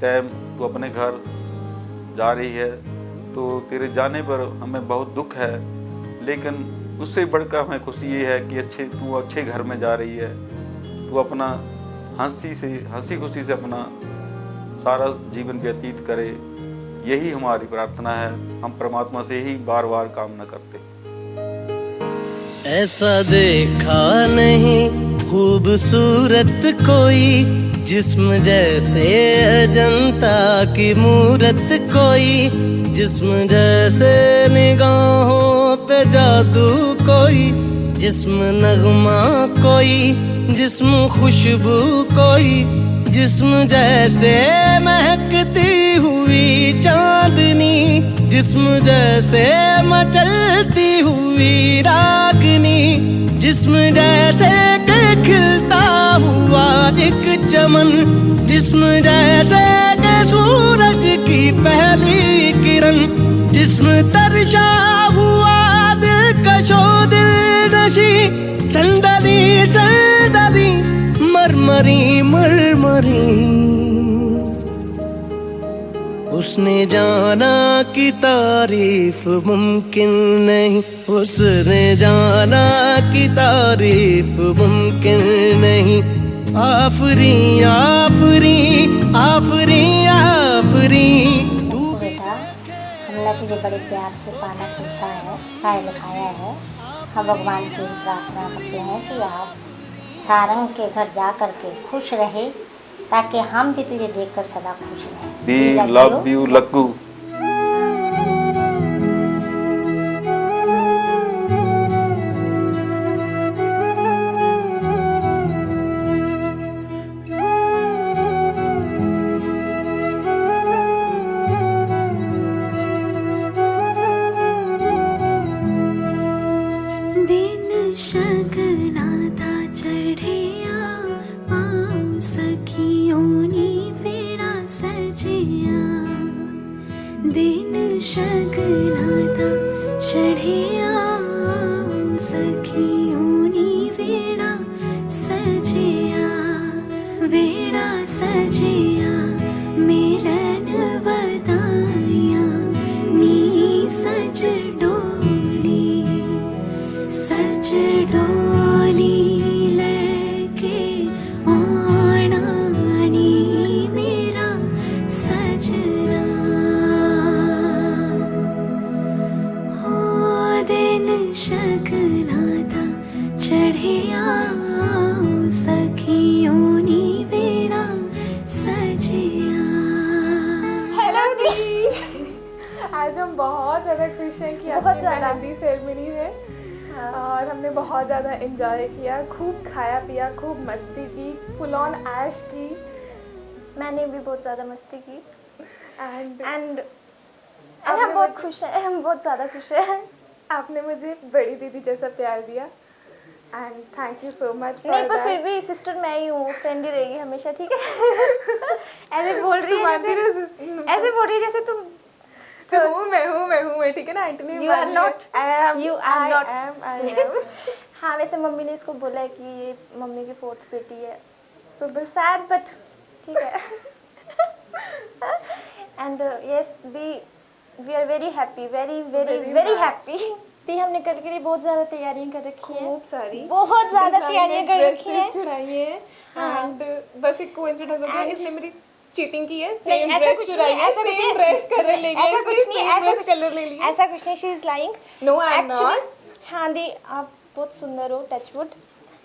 Time तू अपने घर जा रही है, तो तेरे जाने पर हमें बहुत दुख है, लेकिन उससे बढ़कर हमें खुशी ये है कि तू अच्छे घर में जा रही है। तू अपना हंसी खुशी से अपना सारा जीवन व्यतीत करे, यही हमारी प्रार्थना है। हम परमात्मा से ही बार बार कामना करते हैं। ऐसा देखा नहीं खूबसूरत कोई, जिस्म जैसे अजंता की मूरत कोई, जिस्म जैसे निगाहों पे जादू कोई, जिस्म नगमा कोई, जिस्म खुशबू कोई, जिस्म जैसे महकती हुई चांदनी, जिस्म जैसे मचलती हुई रागनी, जिस्म जैसे के खिलता हुआ एक चमन, जिस्म जैसे के सूरज की पहली किरण, जिस्म तरशा हुआ दिलकशो दिल नशी, संदली संदली मरमरी मरमरी। उसने जाना कि तारीफ मुमकिन नहीं, उसने जाना कि तारीफ मुमकिन नहीं। आफरी आफरी आफरी आफरी। बेटा, हमने तुझे बड़े प्यार से पाला पोसा है, पढ़ाया लिखाया है। हम भगवान से प्रार्थना करते हैं कि आप सारंग के घर जा कर के खुश रहे, ताकि हम भी तुझे देखकर सदा खुश रहें। We love you, Lakku. दिन शगना था चढ़िया, आम सखियों ने वेड़ा सजिया। दिन शगना था चढ़िया, आम सखियों ने वेड़ा सजिया। वेड़ा सजिया मिलन वदाया, नी सज डोली सच डोली लेके आना नी मेरा सजना। हो दिन शगना था चढ़िया, सखियों ने वेड़ा सजिया। हेलो दी। आज हम बहुत ज़्यादा खुश हैं कि आपकी मेहंदी सेरेमनी है। और हमने बहुत ज़्यादा एंजॉय किया, खूब खाया पिया, खूब मस्ती की, फुल ऑन ऐश की। मैंने भी बहुत ज़्यादा मस्ती की एंड हम बहुत खुश हैं, हम बहुत ज़्यादा खुश हैं। आपने मुझे बड़ी दीदी जैसा प्यार दिया and thank you so much. नहीं, पर फिर भी सिस्टर मैं ही हूँ, फ्रेंड ही रहेगी हमेशा, ठीक है। ऐसे बोल रही है जैसे तुम मैं हूँ, ठीक है ना Antony? You are not. You are not. I am. हाँ, वैसे मम्मी ने इसको बोला है कि ये मम्मी की 4th बेटी है, So बस सैड बट ठीक है। And yes we are very happy, very happy. दी हमने कल के लिए बहुत ज़्यादा तैयारियां कर रखी हैं, खूब सारी बहुत ज़्यादा तैयारियां कर रखी हैं, चुराई हैं एंड बस एक कोइंसिडेंस हो गया, इसने मेरी चीटिंग की है, नहीं, सेम ऐसा ड्रेस कुछ चुराई नहीं, है, ऐसा कुछ सेम नहीं, ड्रेस कलर ले लिया, ऐसा कुछ नहीं, सेम ड्रेस कलर ले लिया। ऐसा कुछ नहीं, she is lying. No I am not. हाँ दी, आप बहुत सुंदर हो, टच वुड।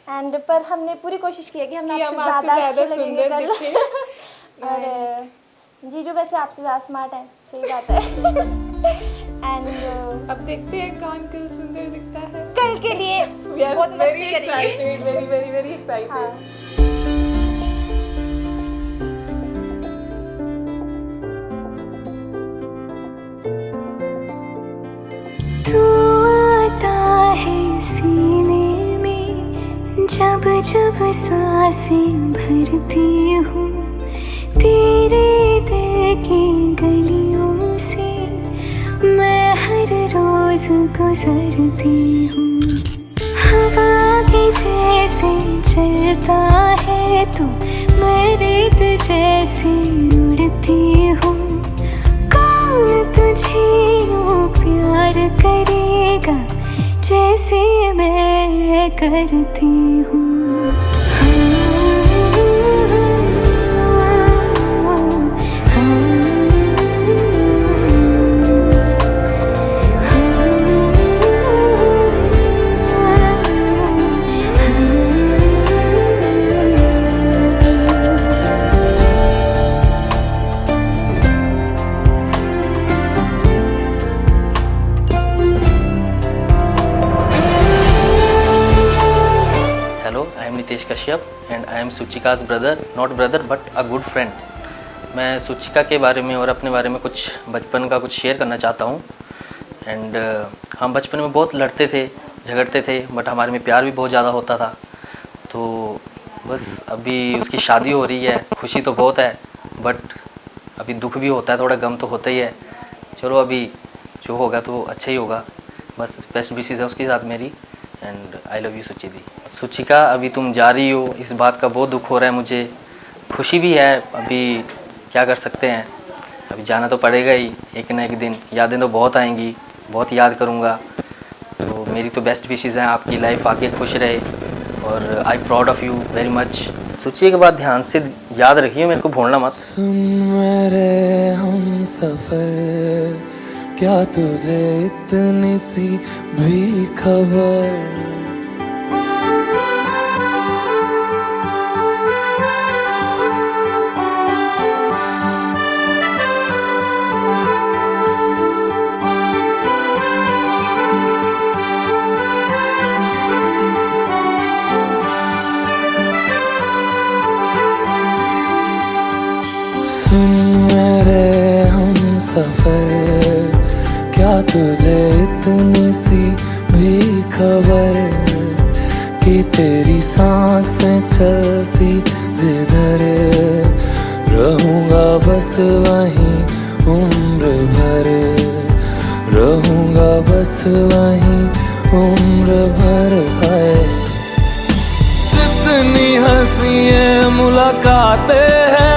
एंड पर हमने पूरी कोशिश की है कि हम आपसे आपसे ज़्यादा अच्छे लगेंगे सुंदर कल। दिखें। और जीजू वैसे आपसे ज़्यादा स्मार्ट है, सही बात है। एंड अब देखते हैं कौन कल सुंदर दिखता है। कल के लिए We are बहुत very मस्ती करेंगे। excited, very excited। हाँ। तू आता है सीने में, जब जब सांसें भरती हूँ, तेरे दिल की गलियों से मैं हर रोज गुजरती हूँ। हवा के जैसे चलता है तू, मैं रेत जैसे उड़ती करती हूँ। कौन तुझे यूं प्यार करेगा जैसे मैं करती हूँ। Hello, I am Nitesh Kashyap and I am Suchika's brother, not brother but a good friend. मैं सुचिका के बारे में और अपने बारे में कुछ बचपन का कुछ शेयर करना चाहता हूँ। एंड हम बचपन में बहुत लड़ते थे, झगड़ते थे, बट हमारे में प्यार भी बहुत ज़्यादा होता था। तो बस अभी उसकी शादी हो रही है, खुशी तो बहुत है बट अभी दुख भी होता है, थोड़ा गम तो होता ही है। चलो अभी जो होगा तो अच्छा ही होगा। बस बेस्ट विशेज़ है उसके साथ मेरी। एंड आई लव यू सुची दी। सुचिका, अभी तुम जा रही हो, इस बात का बहुत दुख हो रहा है मुझे। खुशी भी है, अभी क्या कर सकते हैं, अभी जाना तो पड़ेगा ही एक ना एक दिन। यादें तो बहुत आएंगी, बहुत याद करूँगा। तो मेरी तो बेस्ट विशेज़ हैं, आपकी लाइफ आगे खुश रहे और I proud of you very much. सुची के बाद ध्यान से याद रखिए, मेरे को भूलना मत। सुन मेरे हम सफर, क्या तुझे इतनी सी भी खबर? सुन मेरे हम सफर, क्या तुझे इतनी सी भी खबर कि तेरी सांसें चलती जिधर, रहूँगा बस वहीं उम्र भर, रहूँगा बस वहीं उम्र भर। है जितनी हंसी मुलाकातें हैं,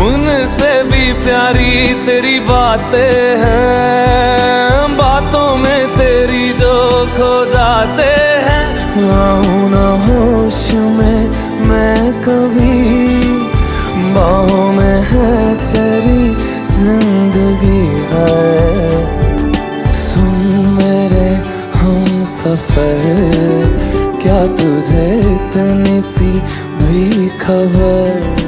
उनसे भी प्यारी तेरी बातें हैं। बातों में तेरी जो खो जाते हैं, आऊं ना होश में मैं कभी, बाहों में है तेरी जिंदगी है। सुन मेरे हम सफर, क्या तुझे इतनी सी भी खबर?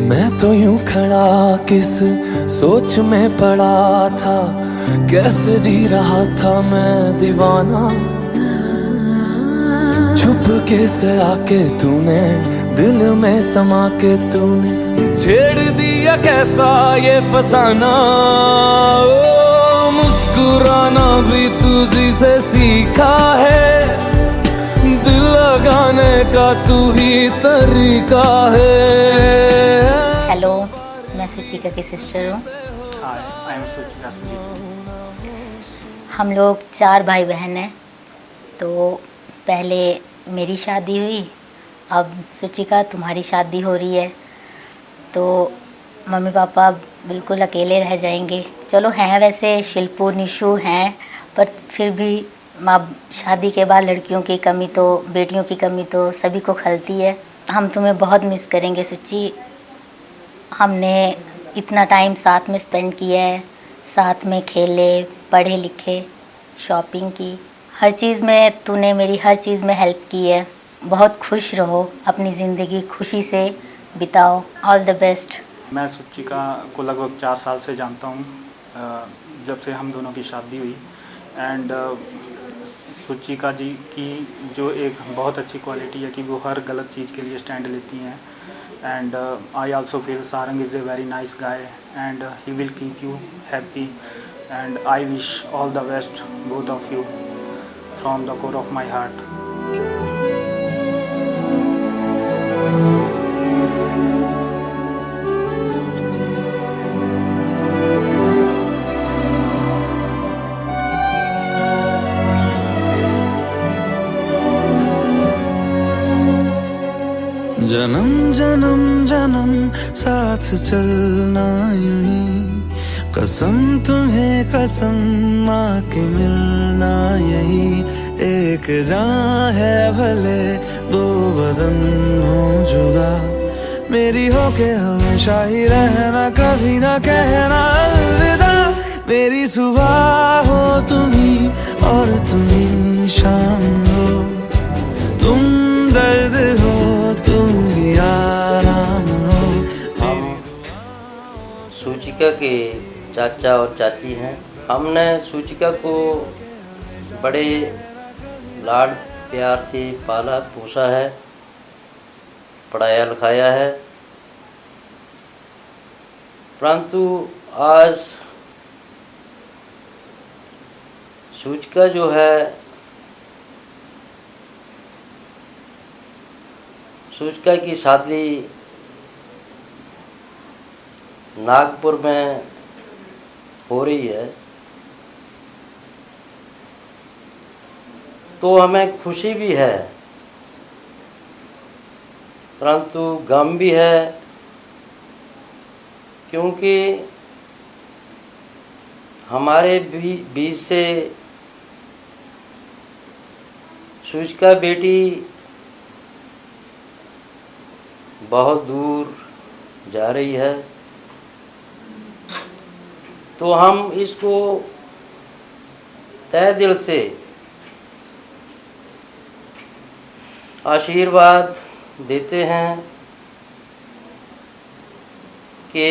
मैं तो यूं खड़ा किस सोच में पड़ा था, कैसे जी रहा था मैं दीवाना। छुप के से आके तूने दिल में समा के तूने छेड़ दिया कैसा ये फसाना। ओ मुस्कुराना भी तुझी से सीखा है, दिल लगाने का तू ही तरीका है। हेलो, मैं सुचिका की सिस्टर हूँ। I am Suchika Sujit. हम लोग 4 भाई बहन हैं। तो पहले मेरी शादी हुई, अब सुचिका तुम्हारी शादी हो रही है, तो मम्मी पापा बिल्कुल अकेले रह जाएंगे। चलो हैं वैसे शिल्पू निशु हैं, पर फिर भी माँ शादी के बाद लड़कियों की कमी तो, बेटियों की कमी तो सभी को खलती है। हम तुम्हें बहुत मिस करेंगे सुची। हमने इतना टाइम साथ में स्पेंड किया है, साथ में खेले, पढ़े लिखे, शॉपिंग की, हर चीज़ में तूने मेरी हर चीज़ में हेल्प की है। बहुत खुश रहो, अपनी ज़िंदगी खुशी से बिताओ। All the best. मैं सुचिका को लगभग 4 साल से जानता हूँ, जब से हम दोनों की शादी हुई। एंड सुचिका जी की जो एक बहुत अच्छी क्वालिटी है कि वो हर गलत चीज़ के लिए स्टैंड लेती हैं। And I also feel Sarang is a very nice guy and he will keep you happy and I wish all the best, both of you, from the core of my heart. जन्म जन्म जन्म साथ चलना यूं ही, कसम तुम्हें कसम माँ के मिलना यही। एक जान है भले दो बदन हो जुदा, मेरी हो के हमेशा ही रहना, कभी ना कहना अलविदा। मेरी सुबह हो तुम्ही और तुम्ही शाम हो, तुम दर्द हो तुम ही आराम हो। सूचिका के चाचा और चाची हैं। हमने सूचिका को बड़े लाड प्यार से पाला पोसा है, पढ़ाया लिखाया है, परंतु आज सूचिका जो है, सूचिका की शादी नागपुर में हो रही है, तो हमें खुशी भी है परंतु गम भी है, क्योंकि हमारे बीच से सूचिका बेटी बहुत दूर जा रही है, तो हम इसको तहे दिल से आशीर्वाद देते हैं कि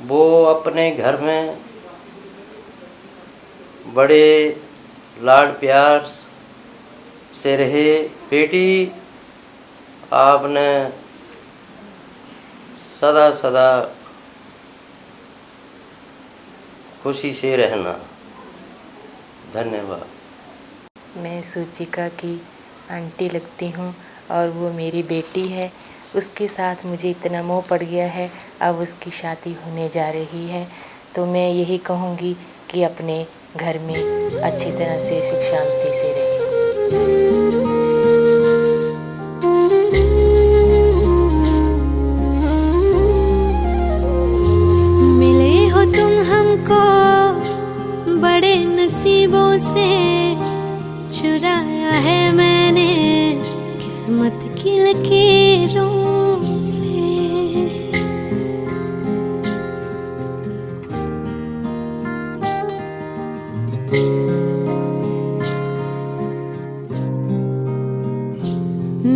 वो अपने घर में बड़े लाड प्यार से रहे। बेटी आपने सदा सदा खुशी से रहना। धन्यवाद। मैं सूचिका की आंटी लगती हूँ और वो मेरी बेटी है। उसके साथ मुझे इतना मोह पड़ गया है, अब उसकी शादी होने जा रही है, तो मैं यही कहूँगी कि अपने घर में अच्छी तरह से सुख शांति से रहे। मिले हो तुम हमको बड़े नसीबों से, चुराया है मैंने किस्मत की लकीरों से।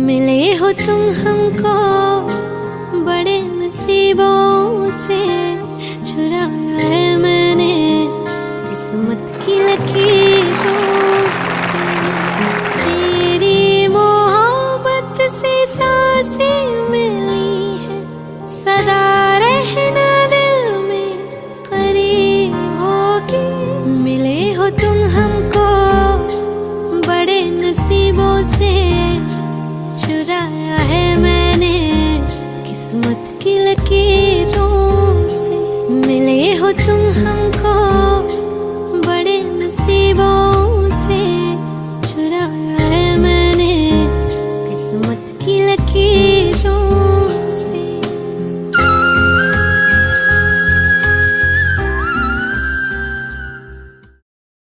मिले हो तुम हमको बड़े नसीबों से, चुराया है मैंने किस्मत की लकीरों से। तेरी मोहब्बत से सांसें मिली है, सदा रहना दिल में करीब होगी। मिले हो तुम हमको बड़े नसीबों से, चुराया है मैंने किस्मत की लकीरों से। मिले हो तुम हमको